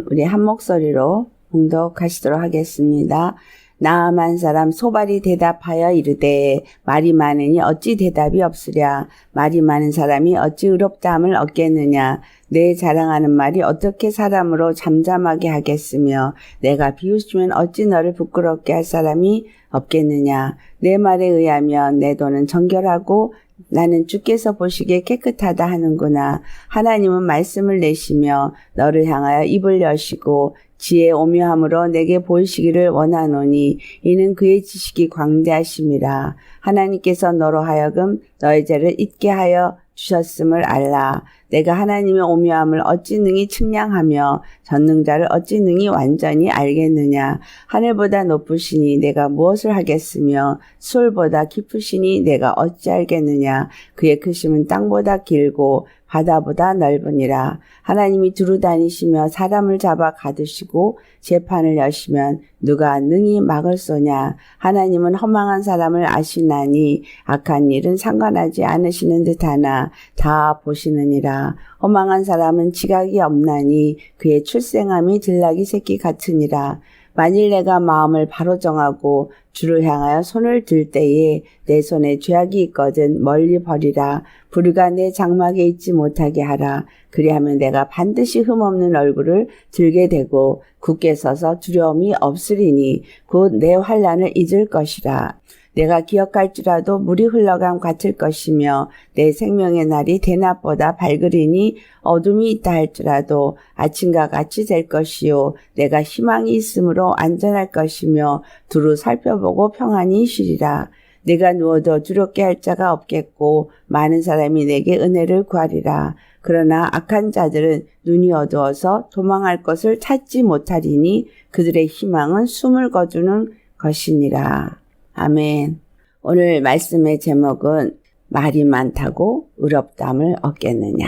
우리 한 목소리로 봉독하시도록 하겠습니다. 나아만 사람 소발이 대답하여 이르되 말이 많으니 어찌 대답이 없으랴. 말이 많은 사람이 어찌 의롭다함을 얻겠느냐. 내 자랑하는 말이 어떻게 사람으로 잠잠하게 하겠으며 내가 비웃으면 어찌 너를 부끄럽게 할 사람이 없겠느냐. 내 말에 의하면 내 돈은 정결하고 나는 주께서 보시기에 깨끗하다 하는구나. 하나님은 말씀을 내시며 너를 향하여 입을 여시고 지혜의 오묘함으로 내게 보이시기를 원하노니 이는 그의 지식이 광대하심이라. 하나님께서 너로 하여금 너의 죄를 잊게 하여 주셨음을 알라. 내가 하나님의 오묘함을 어찌 능히 측량하며 전능자를 어찌 능히 완전히 알겠느냐. 하늘보다 높으시니 내가 무엇을 하겠으며 수월보다 깊으시니 내가 어찌 알겠느냐. 그의 크심은 땅보다 길고 바다보다 넓으니라. 하나님이 두루 다니시며 사람을 잡아 가두시고 재판을 여시면 누가 능히 막을 소냐. 하나님은 허망한 사람을 아시나니 악한 일은 상관하지 않으시는 듯하나 다 보시느니라. 허망한 사람은 지각이 없나니 그의 출생함이 들나귀 새끼 같으니라. 만일 내가 마음을 바로 정하고 주를 향하여 손을 들 때에 내 손에 죄악이 있거든 멀리 버리라. 불의가 내 장막에 있지 못하게 하라. 그리하면 내가 반드시 흠없는 얼굴을 들게 되고 굳게 서서 두려움이 없으리니 곧 내 환난을 잊을 것이라. 내가 기억할지라도 물이 흘러감 같을 것이며 내 생명의 날이 대낮보다 밝으리니 어둠이 있다 할지라도 아침과 같이 될 것이요 내가 희망이 있으므로 안전할 것이며 두루 살펴보고 평안히 쉬리라. 내가 누워도 두렵게 할 자가 없겠고 많은 사람이 내게 은혜를 구하리라. 그러나 악한 자들은 눈이 어두워서 도망할 것을 찾지 못하리니 그들의 희망은 숨을 거두는 것이니라. 아멘. 오늘 말씀의 제목은 말이 많다고 의롭다함을 얻겠느냐.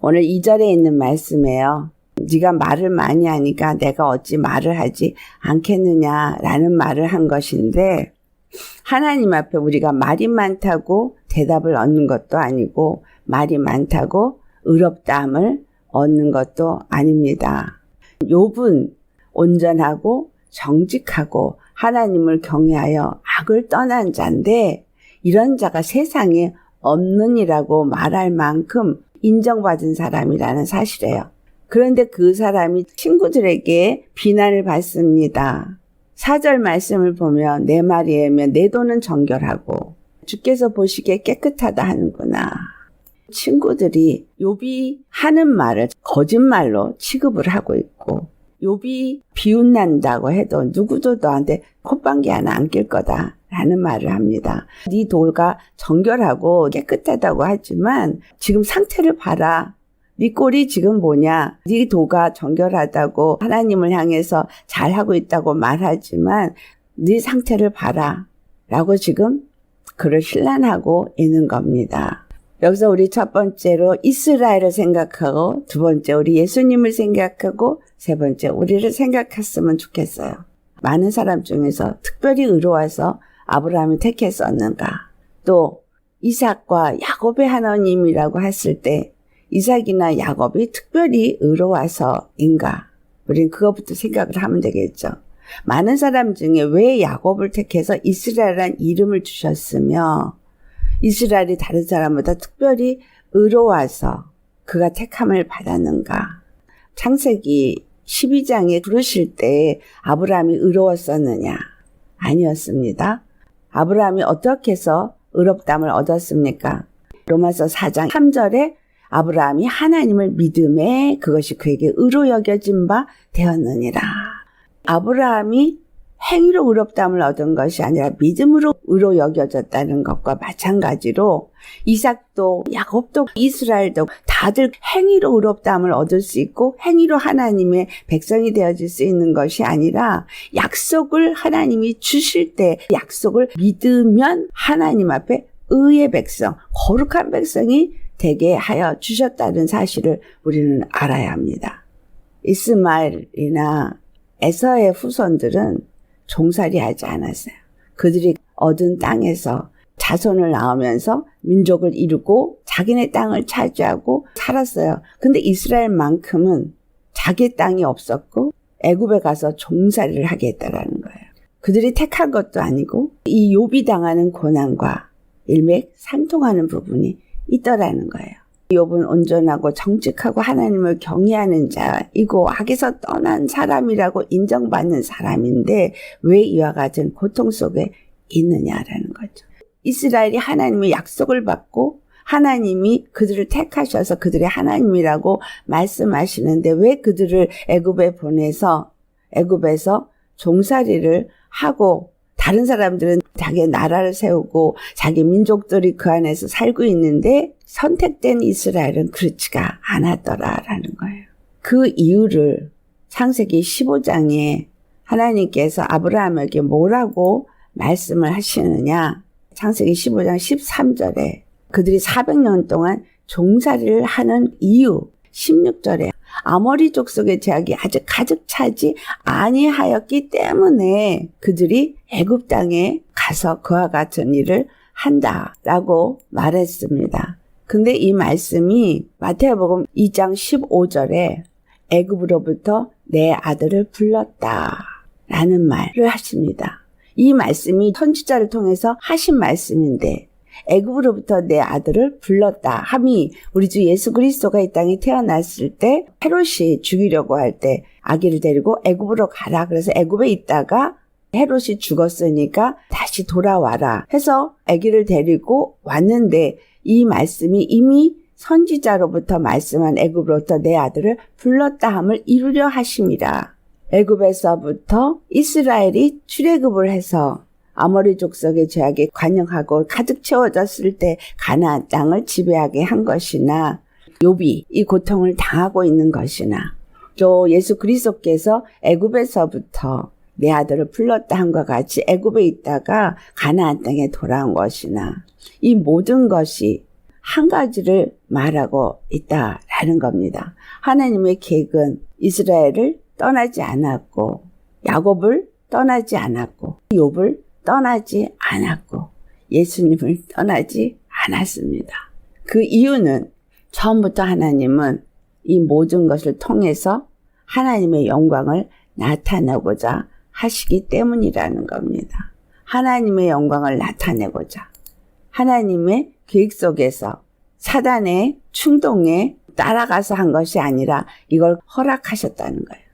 오늘 2절에 있는 말씀이에요. 네가 말을 많이 하니까 내가 어찌 말을 하지 않겠느냐라는 말을 한 것인데 하나님 앞에 우리가 말이 많다고 대답을 얻는 것도 아니고 말이 많다고 의롭다함을 얻는 것도 아닙니다. 욥은 온전하고 정직하고 하나님을 경외하여 악을 떠난 자인데 이런 자가 세상에 없느니라고 말할 만큼 인정받은 사람이라는 사실이에요. 그런데 그 사람이 친구들에게 비난을 받습니다. 4절 말씀을 보면 내 말에 의하면 내 돈은 정결하고 주께서 보시기에 깨끗하다 하는구나. 친구들이 욥이 하는 말을 거짓말로 취급을 하고 있고 욥이 비웃난다고 해도 누구도 너한테 콧방귀 하나 안 낄 거다라는 말을 합니다. 네 도가 정결하고 깨끗하다고 하지만 지금 상태를 봐라. 네 꼴이 지금 뭐냐. 네 도가 정결하다고 하나님을 향해서 잘하고 있다고 말하지만 네 상태를 봐라 라고 지금 그를 신란하고 있는 겁니다. 여기서 우리 첫 번째로 이스라엘을 생각하고 두 번째 우리 예수님을 생각하고 세 번째 우리를 생각했으면 좋겠어요. 많은 사람 중에서 특별히 의로워서 아브라함을 택했었는가. 또 이삭과 야곱의 하나님이라고 했을 때 이삭이나 야곱이 특별히 의로워서인가. 우린 그것부터 생각을 하면 되겠죠. 많은 사람 중에 왜 야곱을 택해서 이스라엘이라는 이름을 주셨으며 이스라엘이 다른 사람보다 특별히 의로워서 그가 택함을 받았는가. 창세기 12장에 부르실 때 아브라함이 의로웠었느냐? 아니었습니다. 아브라함이 어떻게 해서 의롭다함을 얻었습니까? 로마서 4장 3절에 아브라함이 하나님을 믿음에 그것이 그에게 의로 여겨진 바 되었느니라. 아브라함이 행위로 의롭다함을 얻은 것이 아니라 믿음으로 의로 여겨졌다는 것과 마찬가지로 이삭도 야곱도 이스라엘도 다들 행위로 의롭다함을 얻을 수 있고 행위로 하나님의 백성이 되어질 수 있는 것이 아니라 약속을 하나님이 주실 때 약속을 믿으면 하나님 앞에 의의 백성, 거룩한 백성이 되게 하여 주셨다는 사실을 우리는 알아야 합니다. 이스마엘이나 에서의 후손들은 종살이 하지 않았어요. 그들이 얻은 땅에서 자손을 낳으면서 민족을 이루고 자기네 땅을 차지하고 살았어요. 근데 이스라엘만큼은 자기 땅이 없었고 애굽에 가서 종살이를 하게 했다라는 거예요. 그들이 택한 것도 아니고 이 욥이 당하는 고난과 일맥상통하는 부분이 있더라는 거예요. 욥은 온전하고 정직하고 하나님을 경외하는 자이고 악에서 떠난 사람이라고 인정받는 사람인데 왜 이와 같은 고통 속에 있느냐라는 거죠. 이스라엘이 하나님의 약속을 받고 하나님이 그들을 택하셔서 그들의 하나님이라고 말씀하시는데 왜 그들을 애굽에 보내서 애굽에서 종살이를 하고 다른 사람들은 자기 나라를 세우고 자기 민족들이 그 안에서 살고 있는데 선택된 이스라엘은 그렇지가 않았더라라는 거예요. 그 이유를 창세기 15장에 하나님께서 아브라함에게 뭐라고 말씀을 하시느냐. 창세기 15장 13절에 그들이 400년 동안 종살이를 하는 이유 16절에 아모리 족속의 제약이 아주 가득 차지 아니하였기 때문에 그들이 애굽 땅에 가서 그와 같은 일을 한다라고 말했습니다. 근데 이 말씀이 마태복음 2장 15절에 애굽으로부터 내 아들을 불렀다라는 말을 하십니다. 이 말씀이 선지자를 통해서 하신 말씀인데 애굽으로부터 내 아들을 불렀다 함이 우리 주 예수 그리스도가 이 땅에 태어났을 때 헤롯이 죽이려고 할 때 아기를 데리고 애굽으로 가라. 그래서 애굽에 있다가 헤롯이 죽었으니까 다시 돌아와라 해서 아기를 데리고 왔는데 이 말씀이 이미 선지자로부터 말씀한 애굽으로부터 내 아들을 불렀다 함을 이루려 하심이라. 애굽에서부터 이스라엘이 출애굽을 해서 아모리 족속의 죄악에 관영하고 가득 채워졌을 때 가나안 땅을 지배하게 한 것이나 욥이 이 고통을 당하고 있는 것이나 또 예수 그리스도께서 애굽에서부터 내 아들을 불렀다 함과 같이 애굽에 있다가 가나안 땅에 돌아온 것이나 이 모든 것이 한 가지를 말하고 있다라는 겁니다. 하나님의 계획은 이스라엘을 떠나지 않았고 야곱을 떠나지 않았고 욥을 떠나지 않았고 예수님을 떠나지 않았습니다. 그 이유는 처음부터 하나님은 이 모든 것을 통해서 하나님의 영광을 나타내고자 하시기 때문이라는 겁니다. 하나님의 영광을 나타내고자 하나님의 계획 속에서 사단의 충동에 따라가서 한 것이 아니라 이걸 허락하셨다는 거예요.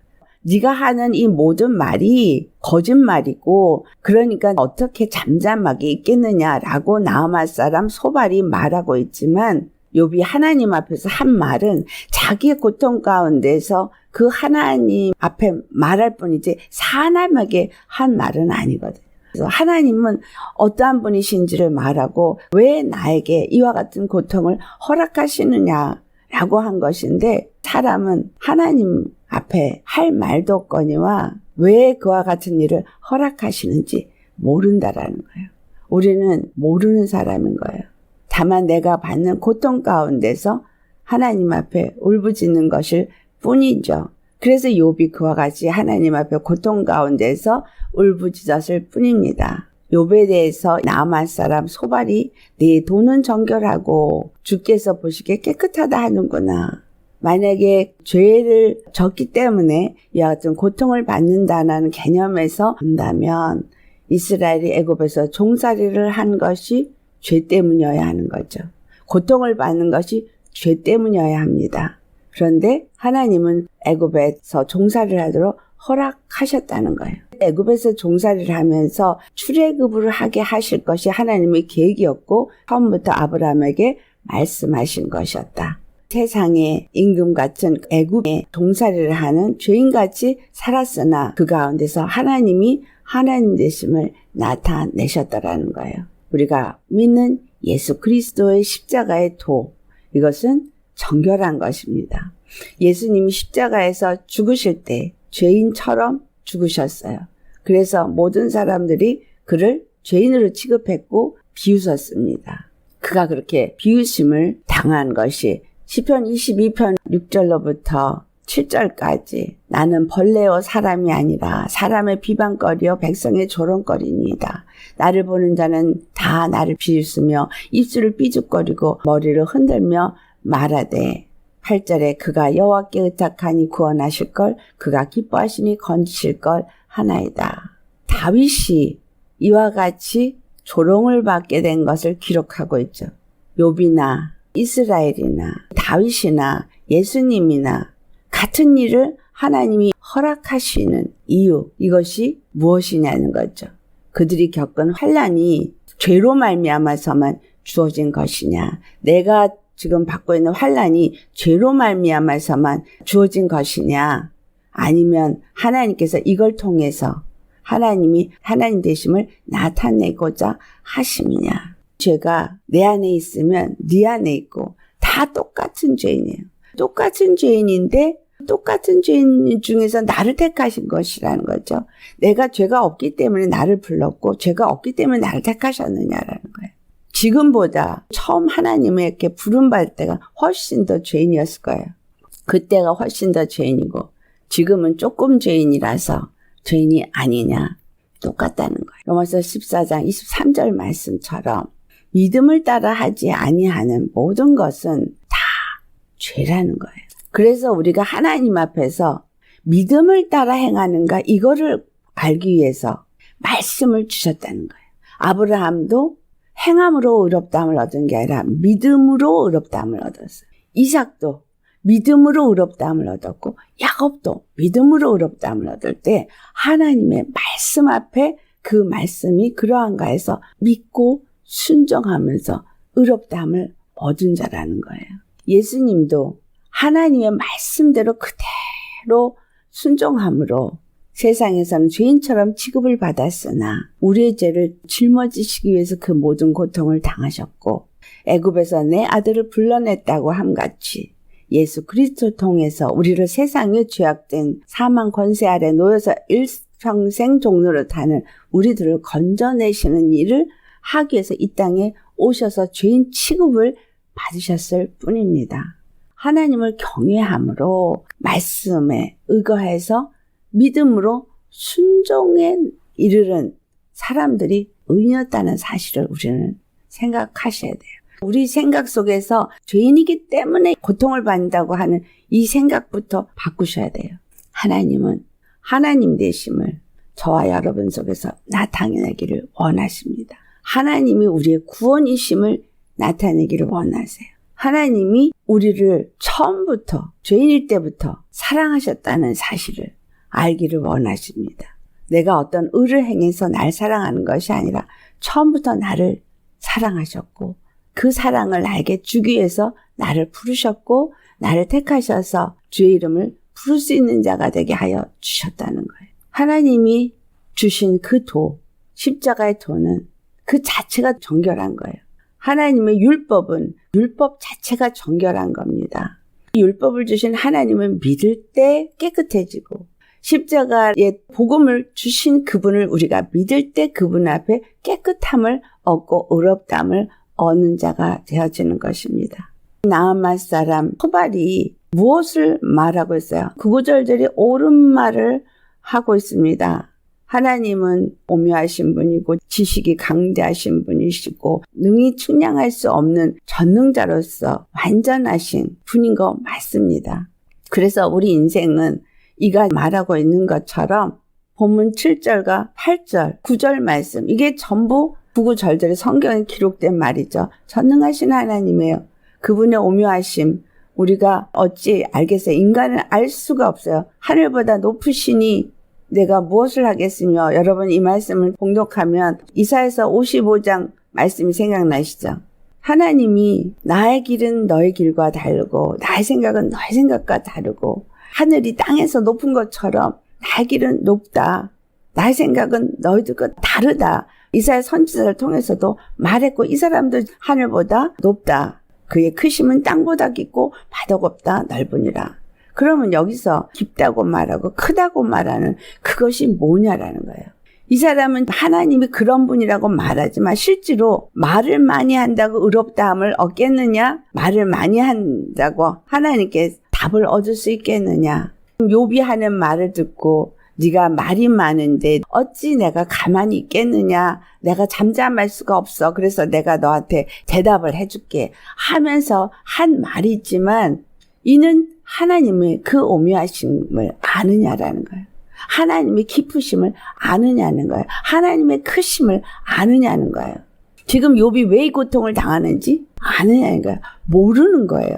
네가 하는 이 모든 말이 거짓말이고 그러니까 어떻게 잠잠하게 있겠느냐라고 나아말 사람 소발이 말하고 있지만 욥이 하나님 앞에서 한 말은 자기의 고통 가운데서 그 하나님 앞에 말할 뿐이지 사람에게 한 말은 아니거든요. 그래서 하나님은 어떠한 분이신지를 말하고 왜 나에게 이와 같은 고통을 허락하시느냐라고 한 것인데 사람은 하나님 앞에 할 말도 없거니와 왜 그와 같은 일을 허락하시는지 모른다라는 거예요. 우리는 모르는 사람인 거예요. 다만 내가 받는 고통 가운데서 하나님 앞에 울부짖는 것일 뿐이죠. 그래서 욥이 그와 같이 하나님 앞에 고통 가운데서 울부짖었을 뿐입니다. 욥에 대해서 나아말 사람 소발이 네 돈은 정결하고 주께서 보시기에 깨끗하다 하는구나. 만약에 죄를 졌기 때문에 이와 같은 고통을 받는다는 개념에서 본다면 이스라엘이 애굽에서 종살이를 한 것이 죄 때문이어야 하는 거죠. 고통을 받는 것이 죄 때문이어야 합니다. 그런데 하나님은 애굽에서 종살이를 하도록 허락하셨다는 거예요. 애굽에서 종살이를 하면서 출애굽을 하게 하실 것이 하나님의 계획이었고 처음부터 아브라함에게 말씀하신 것이었다. 세상에 임금 같은 애굽에 종살이를 하는 죄인같이 살았으나 그 가운데서 하나님이 하나님 되심을 나타내셨다라는 거예요. 우리가 믿는 예수 그리스도의 십자가의 도, 이것은 정결한 것입니다. 예수님이 십자가에서 죽으실 때 죄인처럼 죽으셨어요. 그래서 모든 사람들이 그를 죄인으로 취급했고 비웃었습니다. 그가 그렇게 비웃음을 당한 것이 시편 22편 6절로부터 7절까지 나는 벌레요 사람이 아니라 사람의 비방거리요 백성의 조롱거리니이다. 나를 보는 자는 다 나를 비웃으며 입술을 삐죽거리고 머리를 흔들며 말하되 8절에 그가 여호와께 의탁하니 구원하실 걸, 그가 기뻐하시니 건지실 걸 하나이다. 다윗이 이와 같이 조롱을 받게 된 것을 기록하고 있죠. 욥이나 이스라엘이나 다윗이나 예수님이나 같은 일을 하나님이 허락하시는 이유, 이것이 무엇이냐는 거죠. 그들이 겪은 환난이 죄로 말미암아서만 주어진 것이냐, 내가 지금 받고 있는 환난이 죄로 말미암아서만 주어진 것이냐, 아니면 하나님께서 이걸 통해서 하나님이 하나님 되심을 나타내고자 하심이냐. 죄가 내 안에 있으면 네 안에 있고 다 똑같은 죄인이에요. 똑같은 죄인인데 똑같은 죄인 중에서 나를 택하신 것이라는 거죠. 내가 죄가 없기 때문에 나를 불렀고 죄가 없기 때문에 나를 택하셨느냐라는 거예요. 지금보다 처음 하나님에게 부름받을 때가 훨씬 더 죄인이었을 거예요. 그때가 훨씬 더 죄인이고 지금은 조금 죄인이라서 죄인이 아니냐, 똑같다는 거예요. 로마서 14장 23절 말씀처럼 믿음을 따라 하지 아니하는 모든 것은 다 죄라는 거예요. 그래서 우리가 하나님 앞에서 믿음을 따라 행하는가, 이거를 알기 위해서 말씀을 주셨다는 거예요. 아브라함도 행함으로 의롭다함을 얻은 게 아니라 믿음으로 의롭다함을 얻었어요. 이삭도 믿음으로 의롭다함을 얻었고 야곱도 믿음으로 의롭다함을 얻을 때 하나님의 말씀 앞에 그 말씀이 그러한가 해서 믿고 순종하면서 의롭다함을 얻은 자라는 거예요. 예수님도 하나님의 말씀대로 그대로 순종함으로 세상에서는 죄인처럼 취급을 받았으나 우리의 죄를 짊어지시기 위해서 그 모든 고통을 당하셨고 애굽에서 내 아들을 불러냈다고 함같이 예수 그리스도 통해서 우리를 세상에 죄악된 사망 권세 아래 놓여서 일평생 종로를 타는 우리들을 건져내시는 일을 하기 위해서 이 땅에 오셔서 죄인 취급을 받으셨을 뿐입니다. 하나님을 경외함으로 말씀에 의거해서 믿음으로 순종에 이르는 사람들이 의인이었다는 사실을 우리는 생각하셔야 돼요. 우리 생각 속에서 죄인이기 때문에 고통을 받는다고 하는 이 생각부터 바꾸셔야 돼요. 하나님은 하나님 되심을 저와 여러분 속에서 나타내기를 원하십니다. 하나님이 우리의 구원이심을 나타내기를 원하세요. 하나님이 우리를 처음부터 죄인일 때부터 사랑하셨다는 사실을 알기를 원하십니다. 내가 어떤 의를 행해서 날 사랑하는 것이 아니라 처음부터 나를 사랑하셨고 그 사랑을 나에게 주기 위해서 나를 부르셨고 나를 택하셔서 주의 이름을 부를 수 있는 자가 되게 하여 주셨다는 거예요. 하나님이 주신 그 도, 십자가의 도는 그 자체가 정결한 거예요. 하나님의 율법은 율법 자체가 정결한 겁니다. 이 율법을 주신 하나님을 믿을 때 깨끗해지고 십자가의 복음을 주신 그분을 우리가 믿을 때 그분 앞에 깨끗함을 얻고 의롭다함을 얻는 자가 되어지는 것입니다. 나아만 사람 소발이 무엇을 말하고 있어요? 구구절절히 옳은 말을 하고 있습니다. 하나님은 오묘하신 분이고 지식이 강대하신 분이시고 능히 측량할 수 없는 전능자로서 완전하신 분인 거 맞습니다. 그래서 우리 인생은 이가 말하고 있는 것처럼 본문 7절과 8절, 9절 말씀, 이게 전부 구구절절히 성경에 기록된 말이죠. 전능하신 하나님이에요. 그분의 오묘하심, 우리가 어찌 알겠어요? 인간은 알 수가 없어요. 하늘보다 높으시니 내가 무엇을 하겠으며, 여러분 이 말씀을 봉독하면 이사야서 55장 말씀이 생각나시죠? 하나님이 나의 길은 너의 길과 다르고 나의 생각은 너의 생각과 다르고 하늘이 땅에서 높은 것처럼 나의 길은 높다. 나의 생각은 너희들과 다르다. 이사야 선지자를 통해서도 말했고 이 사람도 하늘보다 높다. 그의 크심은 땅보다 깊고 바다보다 넓으니라. 그러면 여기서 깊다고 말하고 크다고 말하는 그것이 뭐냐라는 거예요. 이 사람은 하나님이 그런 분이라고 말하지만 실제로 말을 많이 한다고 의롭다함을 얻겠느냐? 말을 많이 한다고 하나님께 답을 얻을 수 있겠느냐? 욥이 하는 말을 듣고 네가 말이 많은데 어찌 내가 가만히 있겠느냐? 내가 잠잠할 수가 없어. 그래서 내가 너한테 대답을 해줄게 하면서 한 말이지만 이는 하나님의 그 오묘하심을 아느냐라는 거예요. 하나님의 깊으심을 아느냐는 거예요. 하나님의 크심을 아느냐는 거예요. 지금 욥이 왜 이 고통을 당하는지 아느냐는 거예요. 모르는 거예요.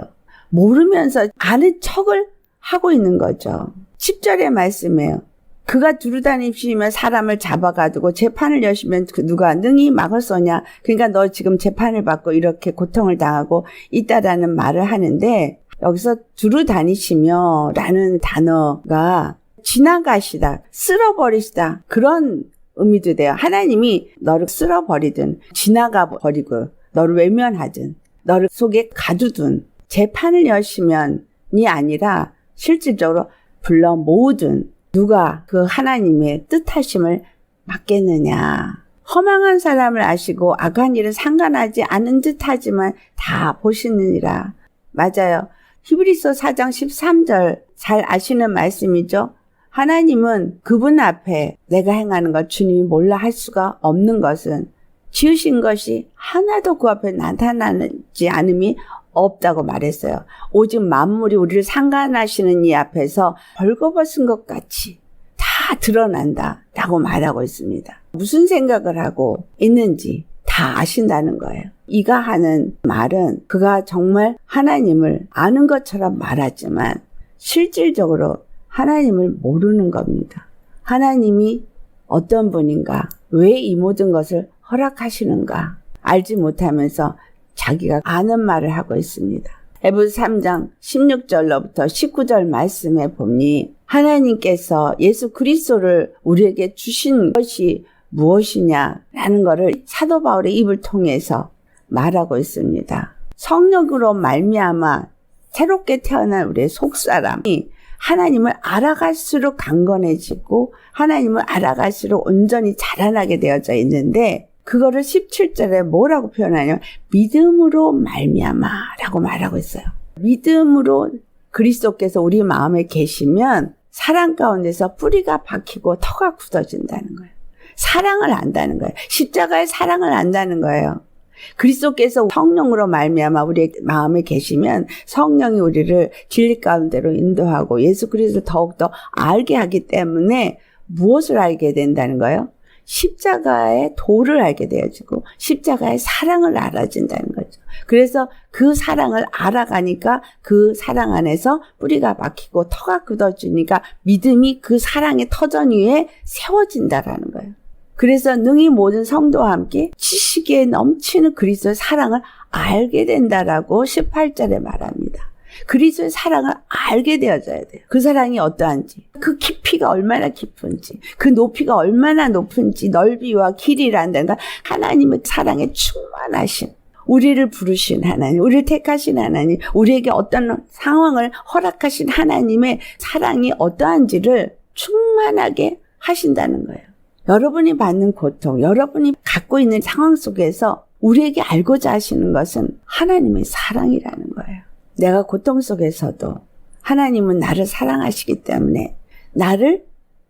모르면서 아는 척을 하고 있는 거죠. 10절의 말씀이에요. 그가 두루다니시며 사람을 잡아가지고 재판을 여시면 누가 능히 막을소냐. 그러니까 너 지금 재판을 받고 이렇게 고통을 당하고 있다라는 말을 하는데, 여기서 두루다니시며 라는 단어가 지나가시다, 쓸어버리시다, 그런 의미도 돼요. 하나님이 너를 쓸어버리든 지나가 버리고 너를 외면하든 너를 속에 가두든 재판을 여시면이 아니라 실질적으로 불러 모으든 누가 그 하나님의 뜻하심을 막겠느냐. 허망한 사람을 아시고 악한 일은 상관하지 않은 듯하지만 다 보시느니라. 맞아요. 히브리서 4장 13절 잘 아시는 말씀이죠. 하나님은 그분 앞에 내가 행하는 것 주님이 몰라 할 수가 없는 것은 지으신 것이 하나도 그 앞에 나타나지 않음이 없다고 말했어요. 오직 만물이 우리를 상관하시는 이 앞에서 벌거벗은 것 같이 다 드러난다라고 말하고 있습니다. 무슨 생각을 하고 있는지 다 아신다는 거예요. 이가 하는 말은 그가 정말 하나님을 아는 것처럼 말하지만 실질적으로 하나님을 모르는 겁니다. 하나님이 어떤 분인가, 왜 이 모든 것을 허락하시는가 알지 못하면서 자기가 아는 말을 하고 있습니다. 에베소 3장 16절로부터 19절 말씀에 보니 하나님께서 예수 그리스도를 우리에게 주신 것이 무엇이냐라는 것을 사도 바울의 입을 통해서 말하고 있습니다. 성령으로 말미암아 새롭게 태어난 우리의 속사람이 하나님을 알아갈수록 강건해지고 하나님을 알아갈수록 온전히 자라나게 되어져 있는데, 그거를 17절에 뭐라고 표현하냐면 믿음으로 말미암아라고 말하고 있어요. 믿음으로 그리스도께서 우리 마음에 계시면 사랑 가운데서 뿌리가 박히고 터가 굳어진다는 거예요. 사랑을 안다는 거예요. 십자가의 사랑을 안다는 거예요. 그리스도께서 성령으로 말미암아 우리 마음에 계시면 성령이 우리를 진리 가운데로 인도하고 예수 그리스도를 더욱더 알게 하기 때문에 무엇을 알게 된다는 거예요? 십자가의 도를 알게 되어지고 십자가의 사랑을 알아진다는 거죠. 그래서 그 사랑을 알아가니까 그 사랑 안에서 뿌리가 박히고 터가 굳어지니까 믿음이 그 사랑의 터전 위에 세워진다라는 거예요. 그래서 능히 모든 성도와 함께 지식에 넘치는 그리스도의 사랑을 알게 된다라고 18절에 말합니다. 그리스도의 사랑을 알게 되어져야 돼요. 그 사랑이 어떠한지, 그 깊이가 얼마나 깊은지, 그 높이가 얼마나 높은지, 넓이와 길이란다는 건 하나님의 사랑에 충만하신, 우리를 부르신 하나님, 우리를 택하신 하나님, 우리에게 어떤 상황을 허락하신 하나님의 사랑이 어떠한지를 충만하게 하신다는 거예요. 여러분이 받는 고통, 여러분이 갖고 있는 상황 속에서 우리에게 알고자 하시는 것은 하나님의 사랑이라는 거예요. 내가 고통 속에서도 하나님은 나를 사랑하시기 때문에 나를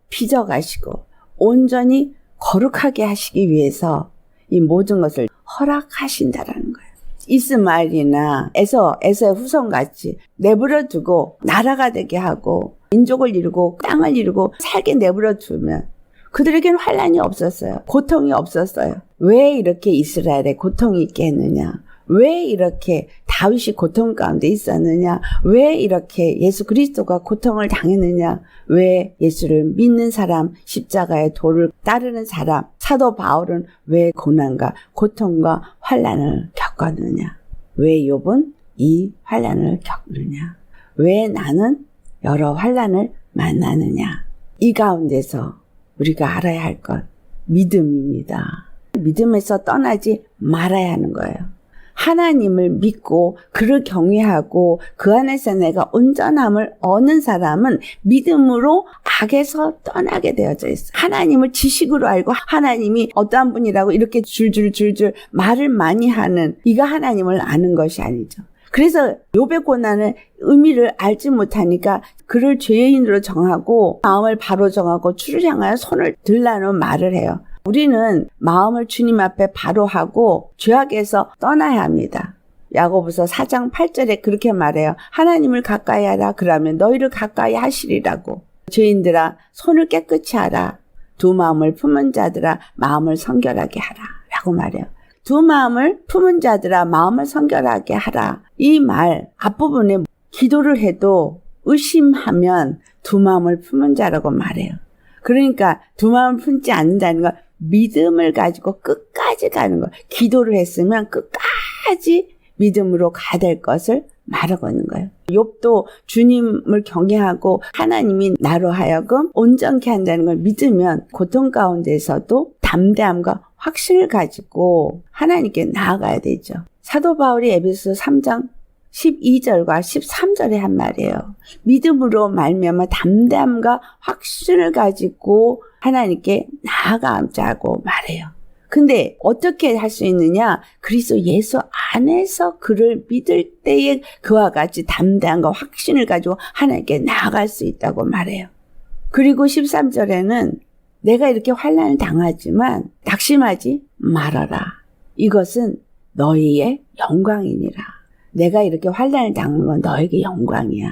빚어가시고 온전히 거룩하게 하시기 위해서 이 모든 것을 허락하신다라는 거예요. 이스마엘이나 에서의 후손같이 내버려 두고 나라가 되게 하고 민족을 이루고 땅을 이루고 살게 내버려 두면 그들에게는 환난이 없었어요. 고통이 없었어요. 왜 이렇게 이스라엘에 고통이 있게 했느냐? 왜 이렇게 다윗이 고통 가운데 있었느냐? 왜 이렇게 예수 그리스도가 고통을 당했느냐? 왜 예수를 믿는 사람, 십자가의 도를 따르는 사람, 사도 바울은 왜 고난과 고통과 환난을 겪었느냐? 왜 욥은 이 환난을 겪느냐? 왜 나는 여러 환난을 만나느냐? 이 가운데서 우리가 알아야 할 것, 믿음입니다. 믿음에서 떠나지 말아야 하는 거예요. 하나님을 믿고 그를 경외하고 그 안에서 내가 온전함을 얻는 사람은 믿음으로 악에서 떠나게 되어져 있어요. 하나님을 지식으로 알고 하나님이 어떠한 분이라고 이렇게 줄줄 말을 많이 하는, 이가 하나님을 아는 것이 아니죠. 그래서 욥의 고난의 의미를 알지 못하니까 그를 죄인으로 정하고 마음을 바로 정하고 주를 향하여 손을 들라는 말을 해요. 우리는 마음을 주님 앞에 바로 하고 죄악에서 떠나야 합니다. 야고보서 4장 8절에 그렇게 말해요. 하나님을 가까이 하라. 그러면 너희를 가까이 하시리라고. 죄인들아 손을 깨끗이 하라. 두 마음을 품은 자들아 마음을 성결하게 하라. 라고 말해요. 두 마음을 품은 자들아 마음을 성결하게 하라. 이 말 앞부분에 기도를 해도 의심하면 두 마음을 품은 자라고 말해요. 그러니까 두 마음을 품지 않는다는 건 믿음을 가지고 끝까지 가는 거. 기도를 했으면 끝까지 믿음으로 가야 될 것을 말하고 있는 거예요. 욥도 주님을 경외하고 하나님이 나로 하여금 온전케 한다는 걸 믿으면 고통 가운데서도 담대함과 확신을 가지고 하나님께 나아가야 되죠. 사도 바울이 에베소서 3장 12절과 13절에 한 말이에요. 믿음으로 말미암아 담대함과 확신을 가지고 하나님께 나아가자고 말해요. 근데 어떻게 할 수 있느냐? 그리스도 예수 안에서 그를 믿을 때에 그와 같이 담대함과 확신을 가지고 하나님께 나아갈 수 있다고 말해요. 그리고 13절에는 내가 이렇게 환난을 당하지만 낙심하지 말아라. 이것은 너희의 영광이니라. 내가 이렇게 환난을 당한 건 너에게 영광이야.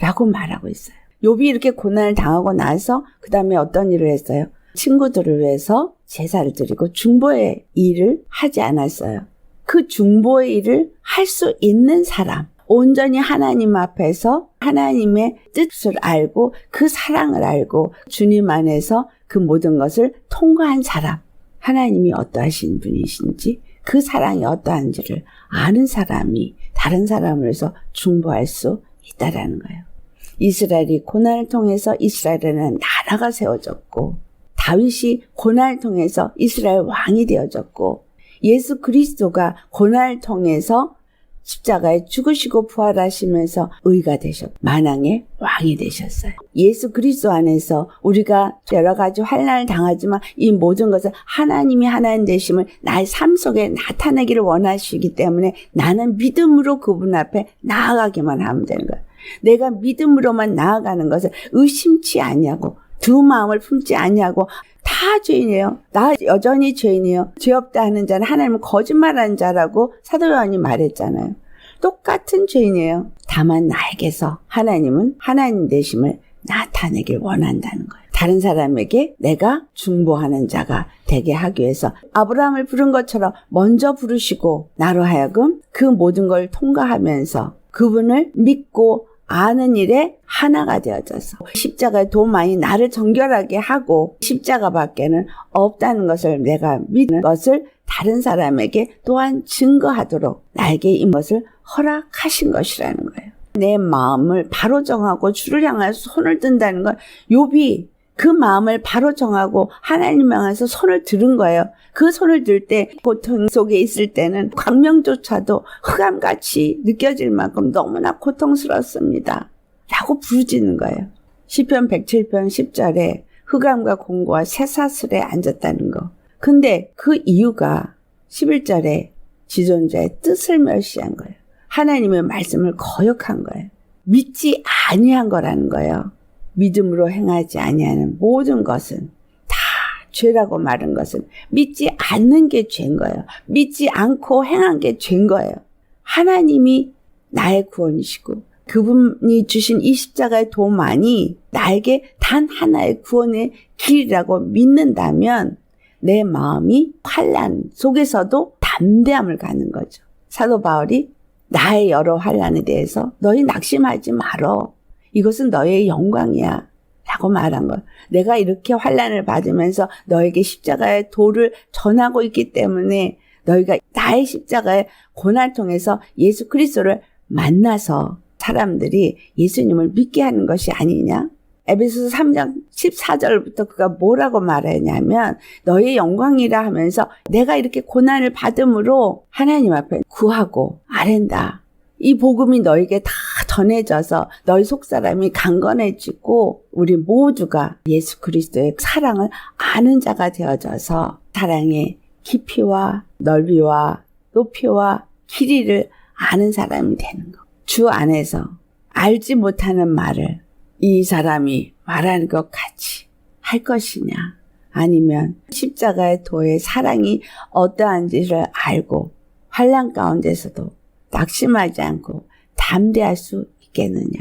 라고 말하고 있어요. 욥이 이렇게 고난을 당하고 나서 그 다음에 어떤 일을 했어요? 친구들을 위해서 제사를 드리고 중보의 일을 하지 않았어요. 그 중보의 일을 할 수 있는 사람, 온전히 하나님 앞에서 하나님의 뜻을 알고 그 사랑을 알고 주님 안에서 그 모든 것을 통과한 사람, 하나님이 어떠하신 분이신지 그 사랑이 어떠한지를 아는 사람이 다른 사람을 위해서 중보할 수 있다라는 거예요. 이스라엘이 고난을 통해서 이스라엘에는 나라가 세워졌고 다윗이 고난을 통해서 이스라엘 왕이 되어졌고 예수 그리스도가 고난을 통해서 십자가에 죽으시고 부활하시면서 의가 되셨고 만왕의 왕이 되셨어요. 예수 그리스도 안에서 우리가 여러 가지 환난을 당하지만 이 모든 것을 하나님이 하나님 되심을 나의 삶 속에 나타내기를 원하시기 때문에 나는 믿음으로 그분 앞에 나아가기만 하면 되는 거예요. 내가 믿음으로만 나아가는 것을 의심치 아니하고 두 마음을 품지 아니하고 다 죄인이에요. 나 여전히 죄인이에요. 죄 없다 하는 자는 하나님은 거짓말하는 자라고 사도 요한이 말했잖아요. 똑같은 죄인이에요. 다만 나에게서 하나님은 하나님 되심을 나타내길 원한다는 거예요. 다른 사람에게 내가 중보하는 자가 되게 하기 위해서 아브라함을 부른 것처럼 먼저 부르시고 나로 하여금 그 모든 걸 통과하면서 그분을 믿고 아는 일에 하나가 되어져서 십자가의 도만이 나를 정결하게 하고 십자가밖에는 없다는 것을 내가 믿는 것을 다른 사람에게 또한 증거하도록 나에게 이것을 허락하신 것이라는 거예요. 내 마음을 바로 정하고 주를 향해서 손을 든다는 건 욥이 그 마음을 바로 정하고 하나님 향해서 손을 들은 거예요. 그 손을 들 때 고통 속에 있을 때는 광명조차도 흑암같이 느껴질 만큼 너무나 고통스럽습니다. 라고 부르짖는 거예요. 시편 107편 10절에 흑암과 공고와 쇠사슬에 앉았다는 거. 근데 그 이유가 11절에 지존자의 뜻을 멸시한 거예요. 하나님의 말씀을 거역한 거예요. 믿지 아니한 거라는 거예요. 믿음으로 행하지 아니하는 모든 것은 다 죄라고 말한 것은 믿지 않는 게 죄인 거예요. 믿지 않고 행한 게 죄인 거예요. 하나님이 나의 구원이시고 그분이 주신 이 십자가의 도만이 나에게 단 하나의 구원의 길이라고 믿는다면 내 마음이 환난 속에서도 담대함을 갖는 거죠. 사도 바울이 나의 여러 환난에 대해서 너희 낙심하지 말어. 이것은 너의 영광이야 라고 말한 거예요. 내가 이렇게 환난을 받으면서 너에게 십자가의 도를 전하고 있기 때문에 너희가 나의 십자가의 고난을 통해서 예수 그리스도를 만나서 사람들이 예수님을 믿게 하는 것이 아니냐? 에베소서 3장 14절부터 그가 뭐라고 말하냐면 너의 영광이라 하면서 내가 이렇게 고난을 받음으로 하나님 앞에 구하고 아랜다. 이 복음이 너에게 다 전해져서 너희 속사람이 강건해지고 우리 모두가 예수 그리스도의 사랑을 아는 자가 되어져서 사랑의 깊이와 넓이와 높이와 길이를 아는 사람이 되는 거. 주 안에서 알지 못하는 말을 이 사람이 말하는 것 같이 할 것이냐 아니면 십자가의 도의 사랑이 어떠한지를 알고 환난 가운데서도 낙심하지 않고 담대할 수 있겠느냐.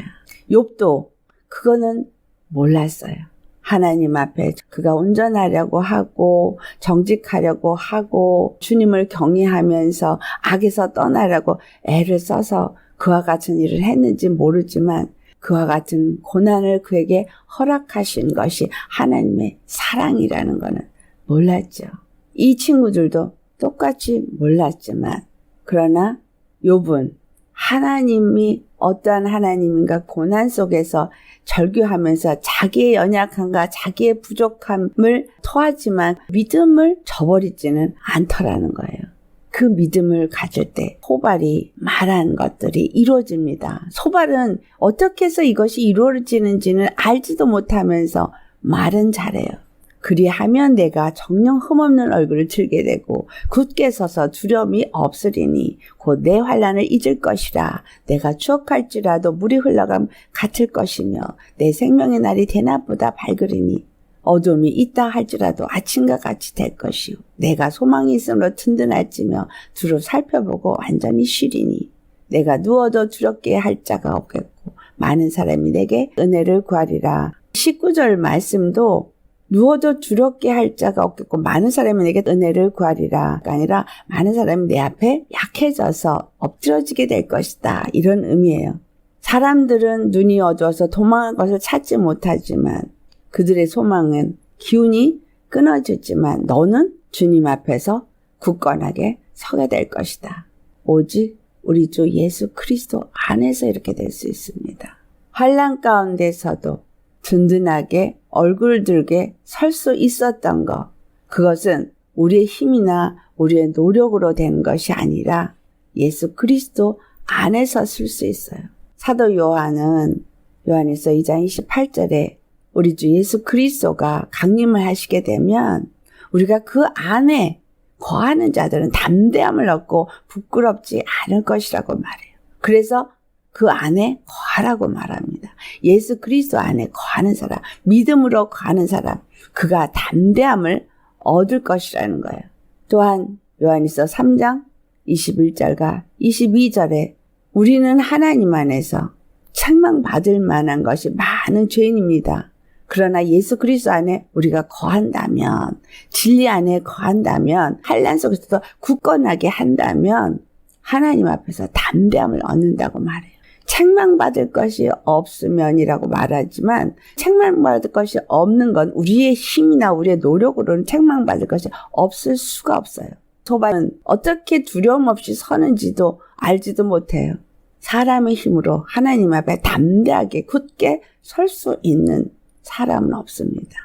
욥도 그거는 몰랐어요. 하나님 앞에 그가 온전하려고 하고 정직하려고 하고 주님을 경외하면서 악에서 떠나려고 애를 써서 그와 같은 일을 했는지 모르지만 그와 같은 고난을 그에게 허락하신 것이 하나님의 사랑이라는 것은 몰랐죠. 이 친구들도 똑같이 몰랐지만 그러나 욥은 하나님이 어떠한 하나님인가 고난 속에서 절규하면서 자기의 연약함과 자기의 부족함을 토하지만 믿음을 저버리지는 않더라는 거예요. 그 믿음을 가질 때 소발이 말한 것들이 이루어집니다. 소발은 어떻게 해서 이것이 이루어지는지는 알지도 못하면서 말은 잘해요. 그리하면 내가 정녕 흠없는 얼굴을 들게 되고 굳게 서서 두려움이 없으리니 곧 내 환난을 잊을 것이라. 내가 추억할지라도 물이 흘러감 같을 것이며 내 생명의 날이 대낮보다 밝으리니 어둠이 있다 할지라도 아침과 같이 될 것이요. 내가 소망이 있으므로 든든할지며 두루 살펴보고 완전히 쉬리니 내가 누워도 두렵게 할 자가 없겠고 많은 사람이 내게 은혜를 구하리라. 19절 말씀도 누워도 두렵게 할 자가 없겠고 많은 사람이 내게 은혜를 구하리라 아니라 많은 사람이 내 앞에 약해져서 엎드러지게 될 것이다. 이런 의미예요. 사람들은 눈이 어두워서 도망할 것을 찾지 못하지만 그들의 소망은 기운이 끊어졌지만 너는 주님 앞에서 굳건하게 서게 될 것이다. 오직 우리 주 예수 그리스도 안에서 이렇게 될 수 있습니다. 환난 가운데서도 든든하게 얼굴 들게 설 수 있었던 것, 그것은 우리의 힘이나 우리의 노력으로 된 것이 아니라 예수 그리스도 안에서 쓸 수 있어요. 사도 요한은 요한일서 2장 28절에 우리 주 예수 그리스도가 강림을 하시게 되면 우리가 그 안에 거하는 자들은 담대함을 얻고 부끄럽지 않을 것이라고 말해요. 그래서 그 안에 거하라고 말합니다. 예수 그리스도 안에 거하는 사람, 믿음으로 거하는 사람, 그가 담대함을 얻을 것이라는 거예요. 또한 요한일서 3장 21절과 22절에 우리는 하나님 안에서 책망받을 만한 것이 많은 죄인입니다. 그러나 예수 그리스도 안에 우리가 거한다면, 진리 안에 거한다면, 환난 속에서도 굳건하게 한다면 하나님 앞에서 담대함을 얻는다고 말해요. 책망받을 것이 없으면이라고 말하지만 책망받을 것이 없는 건 우리의 힘이나 우리의 노력으로는 책망받을 것이 없을 수가 없어요. 소발은 어떻게 두려움 없이 서는지도 알지도 못해요. 사람의 힘으로 하나님 앞에 담대하게 굳게 설 수 있는 사람은 없습니다.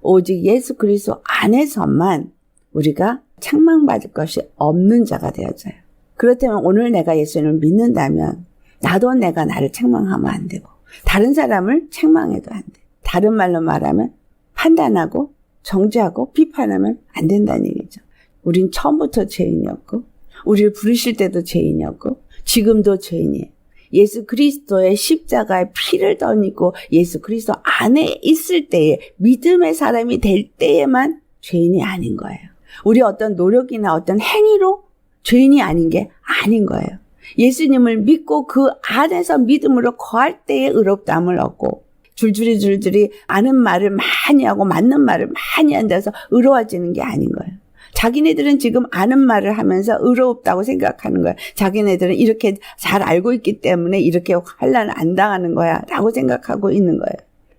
오직 예수 그리스도 안에서만 우리가 책망받을 것이 없는 자가 되어져요. 그렇다면 오늘 내가 예수님을 믿는다면 나도 내가 나를 책망하면 안 되고 다른 사람을 책망해도 안 돼. 다른 말로 말하면 판단하고 정죄하고 비판하면 안 된다는 얘기죠. 우린 처음부터 죄인이었고 우리를 부르실 때도 죄인이었고 지금도 죄인이에요. 예수 그리스도의 십자가의 피를 덧입고 예수 그리스도 안에 있을 때에 믿음의 사람이 될 때에만 죄인이 아닌 거예요. 우리 어떤 노력이나 어떤 행위로 죄인이 아닌 게 아닌 거예요. 예수님을 믿고 그 안에서 믿음으로 거할 때에 의롭다함을 얻고 줄줄이 아는 말을 많이 하고 맞는 말을 많이 한다서 의로워지는 게 아닌 거예요. 자기네들은 지금 아는 말을 하면서 의롭다고 생각하는 거예요. 자기네들은 이렇게 잘 알고 있기 때문에 이렇게 환난을 안 당하는 거야 라고 생각하고 있는 거예요.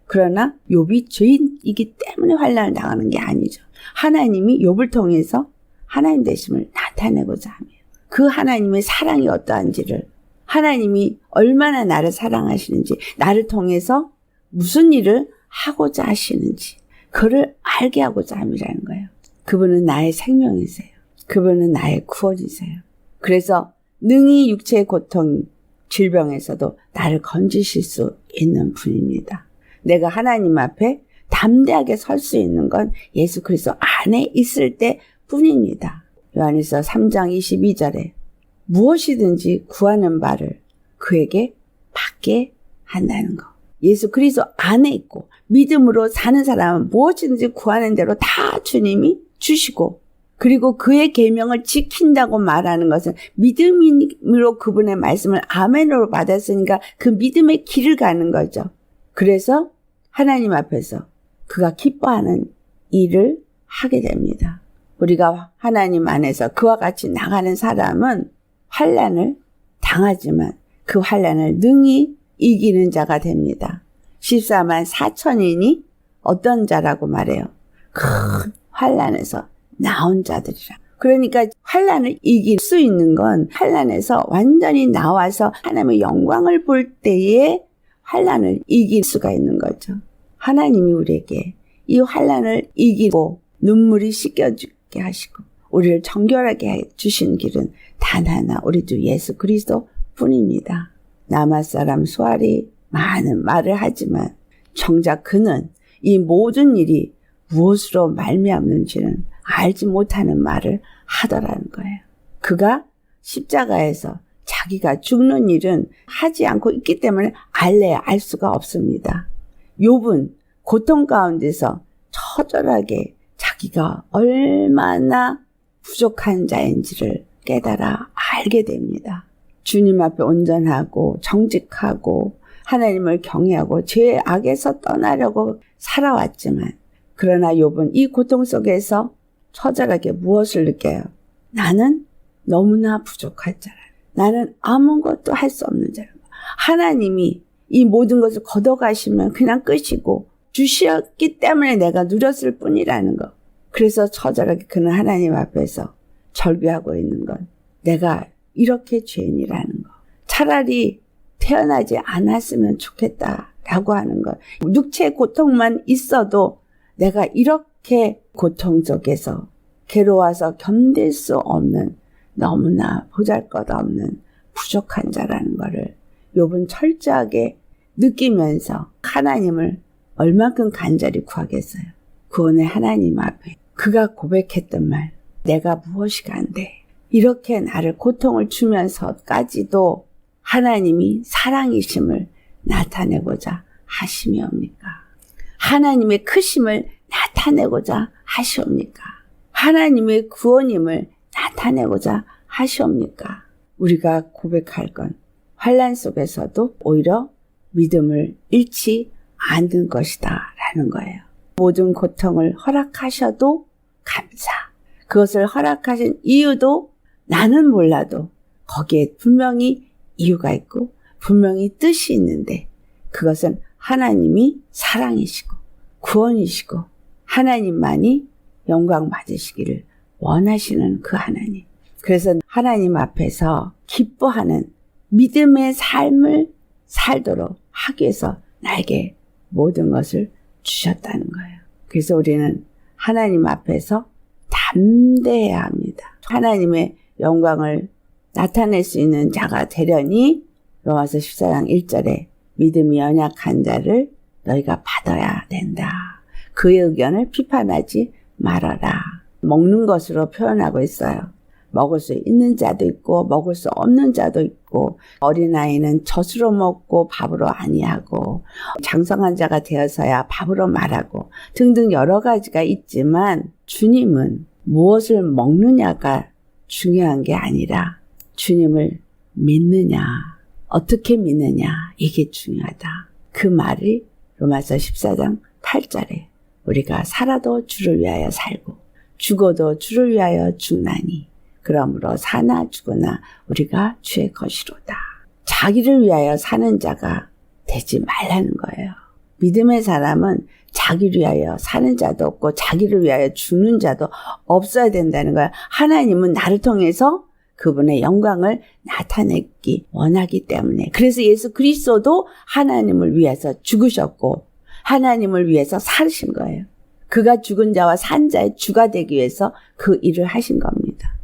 그러나 욥이 죄인이기 때문에 환난을 당하는 게 아니죠. 하나님이 욥을 통해서 하나님 되심을 나타내고자 하며 그 하나님의 사랑이 어떠한지를, 하나님이 얼마나 나를 사랑하시는지, 나를 통해서 무슨 일을 하고자 하시는지 그를 알게 하고자 함이라는 거예요. 그분은 나의 생명이세요. 그분은 나의 구원이세요. 그래서 능히 육체의 고통, 질병에서도 나를 건지실 수 있는 분입니다. 내가 하나님 앞에 담대하게 설 수 있는 건 예수 그리스도 안에 있을 때 뿐입니다. 요한일서 3장 22절에 무엇이든지 구하는 바를 그에게 받게 한다는 거. 예수 그리스도 안에 있고 믿음으로 사는 사람은 무엇이든지 구하는 대로 다 주님이 주시고 그리고 그의 계명을 지킨다고 말하는 것은 믿음으로 그분의 말씀을 아멘으로 받았으니까 그 믿음의 길을 가는 거죠. 그래서 하나님 앞에서 그가 기뻐하는 일을 하게 됩니다. 우리가 하나님 안에서 그와 같이 나가는 사람은 환난을 당하지만 그 환난을 능히 이기는 자가 됩니다. 14만 4천인이 어떤 자라고 말해요? 큰 환난에서 나온 자들이라. 그러니까 환난을 이길 수 있는 건 환난에서 완전히 나와서 하나님의 영광을 볼 때에 환난을 이길 수가 있는 거죠. 하나님이 우리에게 이 환난을 이기고 눈물이 씻겨주게 하시고 우리를 정결하게 해 주신 길은 단 하나, 우리 주 예수 그리스도 뿐입니다. 남한 사람 수알이 많은 말을 하지만 정작 그는 이 모든 일이 무엇으로 말미암는지는 알지 못하는 말을 하더라는 거예요. 그가 십자가에서 자기가 죽는 일은 하지 않고 있기 때문에 알래야 알 수가 없습니다. 욥은 고통 가운데서 처절하게 자기가 얼마나 부족한 자인지를 깨달아 알게 됩니다. 주님 앞에 온전하고 정직하고 하나님을 경외하고 죄의 악에서 떠나려고 살아왔지만 그러나 욥은 이 고통 속에서 처절하게 무엇을 느껴요? 나는 너무나 부족한 자라. 나는 아무것도 할 수 없는 자라. 하나님이 이 모든 것을 걷어가시면 그냥 끝이고 주셨기 때문에 내가 누렸을 뿐이라는 것. 그래서 처절하게 그는 하나님 앞에서 절규하고 있는 건 내가 이렇게 죄인이라는 것. 차라리 태어나지 않았으면 좋겠다라고 하는 것. 육체의 고통만 있어도 내가 이렇게 고통 속에서 괴로워서 견딜 수 없는 너무나 보잘것없는 부족한 자라는 것을 욥은 철저하게 느끼면서 하나님을 얼만큼 간절히 구하겠어요. 구원의 하나님 앞에 그가 고백했던 말, 내가 무엇이가 안 돼. 이렇게 나를 고통을 주면서까지도 하나님이 사랑이심을 나타내고자 하시옵니까? 하나님의 크심을 나타내고자 하시옵니까? 하나님의 구원임을 나타내고자 하시옵니까? 우리가 고백할 건 환난 속에서도 오히려 믿음을 잃지 않는 것이다 라는 거예요. 모든 고통을 허락하셔도 감사. 그것을 허락하신 이유도 나는 몰라도 거기에 분명히 이유가 있고 분명히 뜻이 있는데 그것은 하나님이 사랑이시고 구원이시고 하나님만이 영광 받으시기를 원하시는 그 하나님. 그래서 하나님 앞에서 기뻐하는 믿음의 삶을 살도록 하기 위해서 나에게 모든 것을 주셨다는 거예요. 그래서 우리는 하나님 앞에서 담대해야 합니다. 하나님의 영광을 나타낼 수 있는 자가 되려니 로마서 14장 1절에 믿음이 연약한 자를 너희가 받아야 된다. 그의 의견을 비판하지 말아라. 먹는 것으로 표현하고 있어요. 먹을 수 있는 자도 있고 먹을 수 없는 자도 있고 어린아이는 젖으로 먹고 밥으로 아니하고 장성한 자가 되어서야 밥으로 말하고 등등 여러 가지가 있지만 주님은 무엇을 먹느냐가 중요한 게 아니라 주님을 믿느냐, 어떻게 믿느냐 이게 중요하다. 그 말이 로마서 14장 8절에 우리가 살아도 주를 위하여 살고 죽어도 주를 위하여 죽나니 그러므로 사나 죽으나 우리가 주의 것이로다. 자기를 위하여 사는 자가 되지 말라는 거예요. 믿음의 사람은 자기를 위하여 사는 자도 없고 자기를 위하여 죽는 자도 없어야 된다는 거예요. 하나님은 나를 통해서 그분의 영광을 나타내기 원하기 때문에. 그래서 예수 그리스도도 하나님을 위해서 죽으셨고 하나님을 위해서 사신 거예요. 그가 죽은 자와 산 자의 주가 되기 위해서 그 일을 하신 겁니다.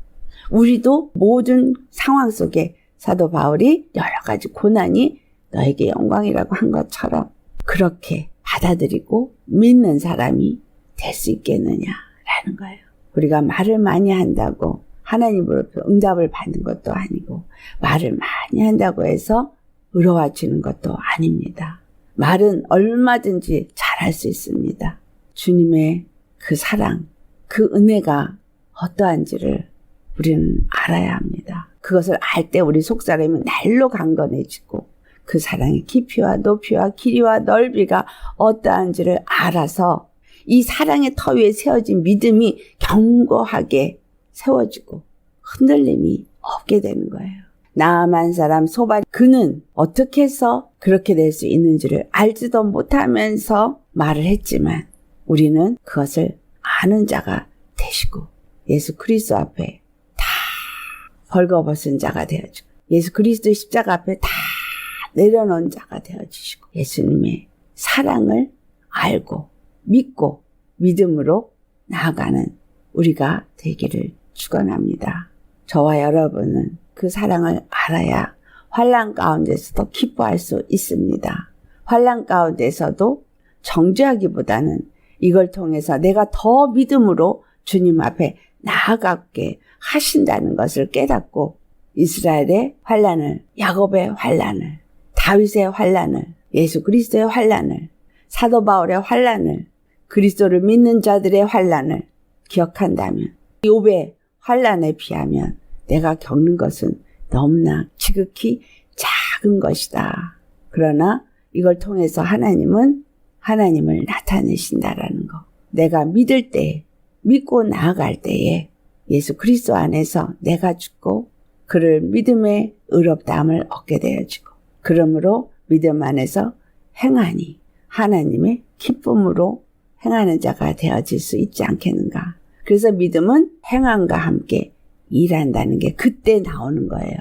우리도 모든 상황 속에 사도 바울이 여러 가지 고난이 너에게 영광이라고 한 것처럼 그렇게 받아들이고 믿는 사람이 될 수 있겠느냐라는 거예요. 우리가 말을 많이 한다고 하나님으로부터 응답을 받는 것도 아니고 말을 많이 한다고 해서 의로워지는 것도 아닙니다. 말은 얼마든지 잘할 수 있습니다. 주님의 그 사랑, 그 은혜가 어떠한지를 우리는 알아야 합니다. 그것을 알 때 우리 속사람이 날로 강건해지고 그 사랑의 깊이와 높이와 길이와 넓이가 어떠한지를 알아서 이 사랑의 터 위에 세워진 믿음이 견고하게 세워지고 흔들림이 없게 되는 거예요. 나아만 사람 소발 그는 어떻게 해서 그렇게 될 수 있는지를 알지도 못하면서 말을 했지만 우리는 그것을 아는 자가 되시고 예수 그리스도 앞에 다 벌거벗은 자가 되어지고 예수 그리스도 십자가 앞에 다 내려놓은 자가 되어지시고 예수님의 사랑을 알고 믿고 믿음으로 나아가는 우리가 되기를 축원합니다. 저와 여러분은 그 사랑을 알아야 환난 가운데서도 기뻐할 수 있습니다. 환난 가운데서도 정죄하기보다는 이걸 통해서 내가 더 믿음으로 주님 앞에 나아가게 하신다는 것을 깨닫고 이스라엘의 환난을, 야곱의 환난을, 다윗의 환난을, 예수 그리스도의 환난을, 사도 바울의 환난을, 그리스도를 믿는 자들의 환난을 기억한다면 욥의 환난에 비하면 내가 겪는 것은 너무나 지극히 작은 것이다. 그러나 이걸 통해서 하나님은 하나님을 나타내신다라는 거. 내가 믿을 때, 믿고 나아갈 때에 예수 그리스도 안에서 내가 죽고 그를 믿음의 의롭다함을 얻게 되어지고 그러므로 믿음 안에서 행하니 하나님의 기쁨으로 행하는 자가 되어질 수 있지 않겠는가. 그래서 믿음은 행함과 함께 일한다는 게 그때 나오는 거예요.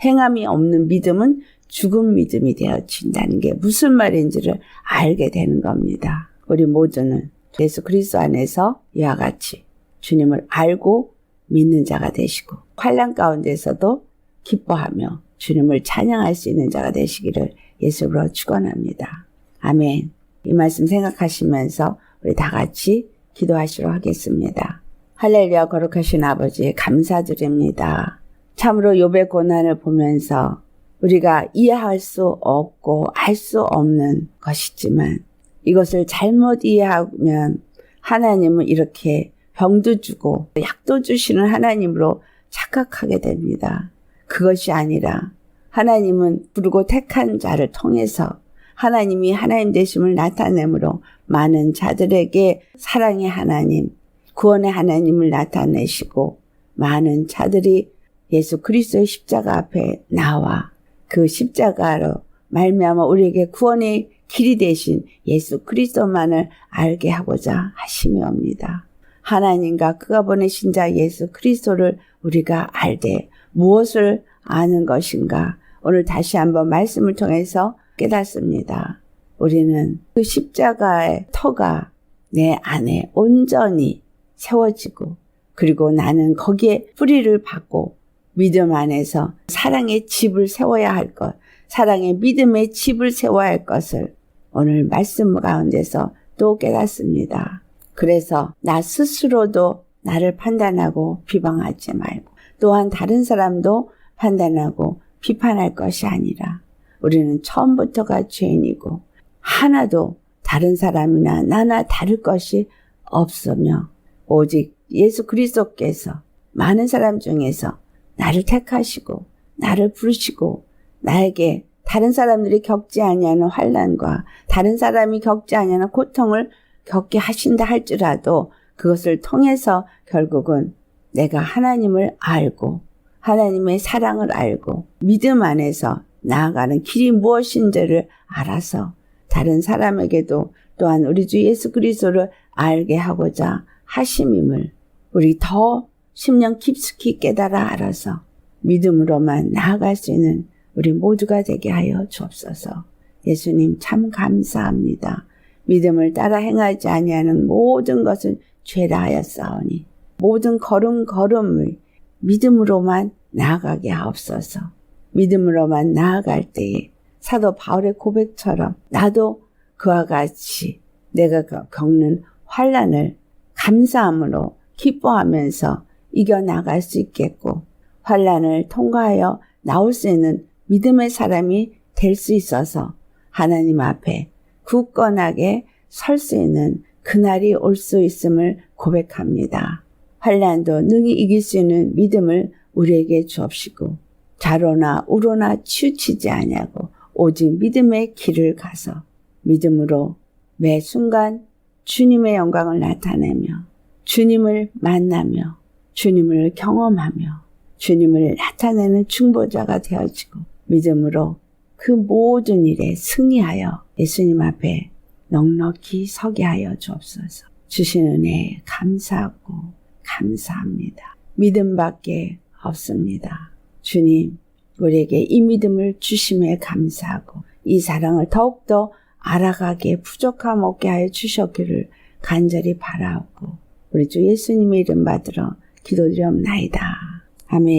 행함이 없는 믿음은 죽은 믿음이 되어진다는 게 무슨 말인지를 알게 되는 겁니다. 우리 모두는 예수 그리스도 안에서 이와 같이 주님을 알고 믿는 자가 되시고 환난 가운데서도 기뻐하며 주님을 찬양할 수 있는 자가 되시기를 예수로 축원합니다. 아멘. 이 말씀 생각하시면서 우리 다 같이 기도하시도록 하겠습니다. 할렐루야. 거룩하신 아버지 감사드립니다. 참으로 욥의 고난을 보면서 우리가 이해할 수 없고 알 수 없는 것이지만 이것을 잘못 이해하면 하나님은 이렇게 병도 주고 약도 주시는 하나님으로 착각하게 됩니다. 그것이 아니라 하나님은 부르고 택한 자를 통해서 하나님이 하나님 되심을 나타내므로 많은 자들에게 사랑의 하나님, 구원의 하나님을 나타내시고 많은 자들이 예수 그리스도의 십자가 앞에 나와 그 십자가로 말미암아 우리에게 구원의 길이 되신 예수 그리스도만을 알게 하고자 하심이옵니다. 하나님과 그가 보내신 자 예수 그리스도를 우리가 알되 무엇을 아는 것인가? 오늘 다시 한번 말씀을 통해서 깨닫습니다. 우리는 그 십자가의 터가 내 안에 온전히 세워지고 그리고 나는 거기에 뿌리를 받고 믿음 안에서 사랑의 집을 세워야 할 것, 사랑의 믿음의 집을 세워야 할 것을 오늘 말씀 가운데서 또 깨닫습니다. 그래서 나 스스로도 나를 판단하고 비방하지 말고 또한 다른 사람도 판단하고 비판할 것이 아니라 우리는 처음부터가 죄인이고 하나도 다른 사람이나 나나 다를 것이 없으며 오직 예수 그리스도께서 많은 사람 중에서 나를 택하시고 나를 부르시고 나에게 다른 사람들이 겪지 아니하는 환난과 다른 사람이 겪지 아니하는 고통을 겪게 하신다 할지라도 그것을 통해서 결국은 내가 하나님을 알고 하나님의 사랑을 알고 믿음 안에서 나아가는 길이 무엇인지를 알아서 다른 사람에게도 또한 우리 주 예수 그리스도를 알게 하고자 하심임을 우리 더 심령 깊숙이 깨달아 알아서 믿음으로만 나아갈 수 있는 우리 모두가 되게 하여 주옵소서. 예수님 참 감사합니다. 믿음을 따라 행하지 아니하는 모든 것은 죄라 하였사오니 모든 걸음을 믿음으로만 나아가게 하옵소서. 믿음으로만 나아갈 때에 사도 바울의 고백처럼 나도 그와 같이 내가 겪는 환난을 감사함으로 기뻐하면서 이겨나갈 수 있겠고 환난을 통과하여 나올 수 있는 믿음의 사람이 될 수 있어서 하나님 앞에 굳건하게 설 수 있는 그날이 올 수 있음을 고백합니다. 환난도 능히 이길 수 있는 믿음을 우리에게 주옵시고 좌로나 우로나 치우치지 아니하고 오직 믿음의 길을 가서 믿음으로 매 순간 주님의 영광을 나타내며 주님을 만나며 주님을 경험하며 주님을 나타내는 중보자가 되어지고 믿음으로 그 모든 일에 승리하여 예수님 앞에 넉넉히 서게 하여 주옵소서. 주신 은혜에 감사하고 감사합니다. 믿음밖에 없습니다. 주님, 우리에게 이 믿음을 주심에 감사하고 이 사랑을 더욱더 알아가기에 부족함 없게 하여 주셨기를 간절히 바라옵고 우리 주 예수님의 이름 받들어 기도드리옵나이다. 아멘.